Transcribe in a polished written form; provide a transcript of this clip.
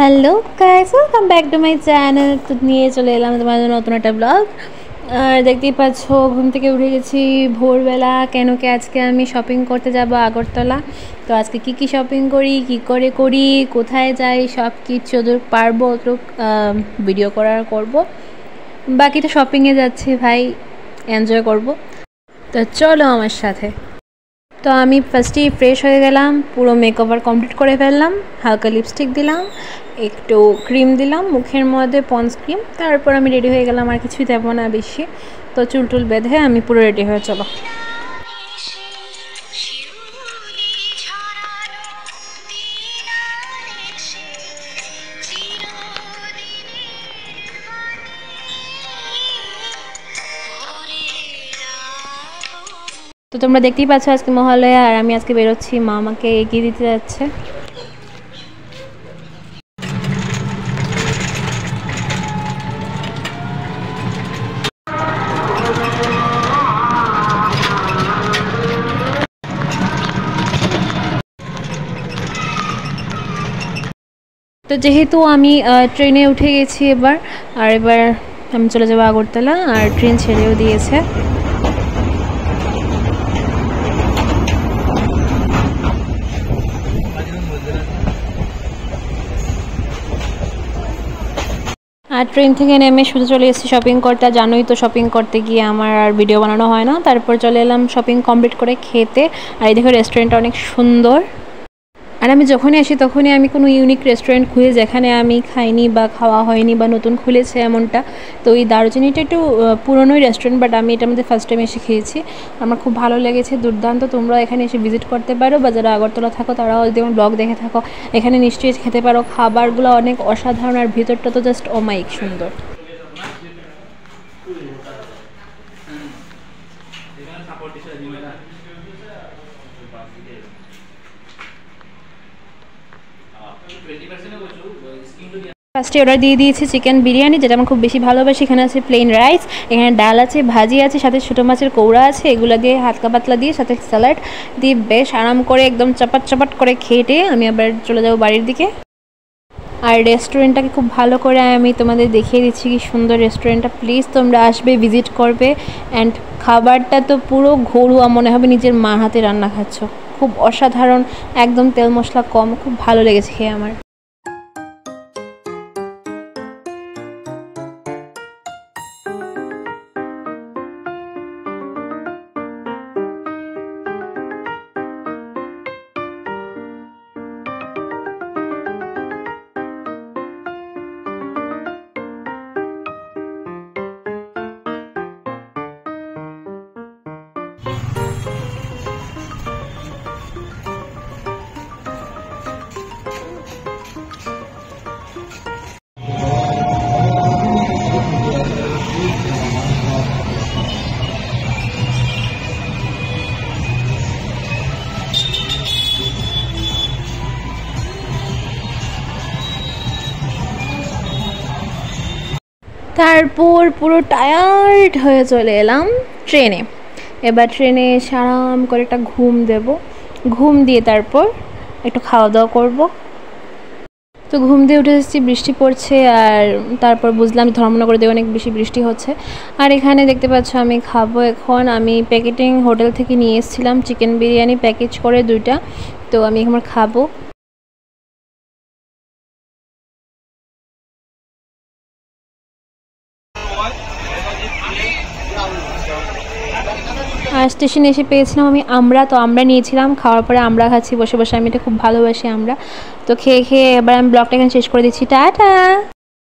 Hello guys, welcome back to my channel. তো নিয়ে চলে এলাম তোমার জন্য নতুন একটা ব্লগ। আর দেখতেই পাচ্ছ ঘুম থেকে উঠে গেছি ভোরবেলা, কেন কি আজকে আমি শপিং করতে যাব আগরতলা। তো আজকে কি শপিং করি, কি করে করি, কোথায় যাই, সব কিছু যতটুকু পারবো অতটুক ভিডিও করব। বাকিটা শপিংয়ে যাচ্ছি ভাই, এনজয় করব। তো চলো আমার সাথে। তো আমি ফার্স্টেই ফ্রেশ হয়ে গেলাম, পুরো মেকওভার কমপ্লিট করে ফেললাম, হালকা লিপস্টিক দিলাম, একটু ক্রিম দিলাম মুখের মধ্যে, পন্স ক্রিম। তারপর আমি রেডি হয়ে গেলাম, আর কিছুই দেবো না বেশি। তো চুল বেঁধে আমি পুরো রেডি হয়ে চলো। তো তোমরা দেখতেই পাচ্ছ আজকে মহালয়া, আর আমি আজকে বেরোচ্ছি, মা আমাকে এগিয়ে দিতে যাচ্ছে। তো যেহেতু আমি ট্রেনে উঠে গেছি এবার আমি চলে যাবো আগরতলা, আর ট্রেন ছেড়েও দিয়েছে। আর ট্রেন থেকে নেমে শুধু চলে এসেছি শপিং করতে। জানোই তো শপিং করতে গিয়ে আমার আর ভিডিও বানানো হয় না। তারপর চলে এলাম শপিং কমপ্লিট করে খেতে। আর এই দেখো রেস্টুরেন্টটা অনেক সুন্দর। আর আমি যখনই আসি তখনই আমি কোনো ইউনিক রেস্টুরেন্ট খুঁজে, যেখানে আমি খাইনি বা খাওয়া হয়নি বা নতুন খুলেছে এমনটা। তো এই দারুচিনিটা একটু পুরনোই রেস্টুরেন্ট, বাট আমি এটার মধ্যে ফার্স্ট টাইম এসে খেয়েছি, আমার খুব ভালো লেগেছে, দুর্দান্ত। তোমরা এখানে এসে ভিজিট করতে পারো, বা যারা আগরতলা থাকো তারাও যদি আমার ব্লগ দেখে থাকো এখানে নিশ্চয়ই খেতে পারো। খাবারগুলো অনেক অসাধারণ, আর ভিতরটা তো জাস্ট অমায়িক সুন্দর। ফার্স্টে অর্ডার দিয়ে দিয়েছি চিকেন বিরিয়ানি, যেটা আমার খুব বেশি ভালোবাসি। এখানে আছে প্লেন রাইস, এখানে ডাল আছে, ভাজি আছে, সাথে ছোটো মাছের কৌড়া আছে, এগুলো দিয়ে হালকা পাতলা দিয়ে, সাথে স্যালাড দিয়ে বেশ আরাম করে একদম চাপাট করে খেয়ে আমি আবার চলে যাবো বাড়ির দিকে। আর রেস্টুরেন্টটাকে খুব ভালো করে আমি তোমাদের দেখিয়ে দিচ্ছি কি সুন্দর রেস্টুরেন্টটা। প্লিজ তোমরা আসবে, ভিজিট করবে। অ্যান্ড খাবারটা তো পুরো ঘরোয়া, মনে হবে নিজের মার হাতে রান্না খাচ্ছ। খুব অসাধারণ, একদম তেল মশলা কম, খুব ভালো লেগেছে খেয়ে আমার। তারপর পুরো টায়ার্ড হয়ে চলে এলাম ট্রেনে। এবার ট্রেনে এসে আরাম করে একটা ঘুম দেব, ঘুম দিয়ে তারপর একটু খাওয়া দাওয়া করব। তো ঘুম দিয়ে উঠে এসেছি, বৃষ্টি পড়ছে, আর তারপর বুঝলাম ধর্মনগরে দিয়ে অনেক বেশি বৃষ্টি হচ্ছে। আর এখানে দেখতে পাচ্ছ আমি খাবো এখন। আমি প্যাকেটিং হোটেল থেকে নিয়ে এসেছিলাম চিকেন বিরিয়ানি, প্যাকেজ করে 2টা। তো আমি এখন খাবো। আর স্টেশনে এসে পেয়েছিলাম আমি আমরা নিয়েছিলাম। খাওয়ার পরে আমরা খাচ্ছি বসে বসে, আমি এটা খুব ভালোবাসি আমরা। তো খেয়ে এবার আমি ব্লগটা এখানে শেষ করে দিচ্ছি। টাটা।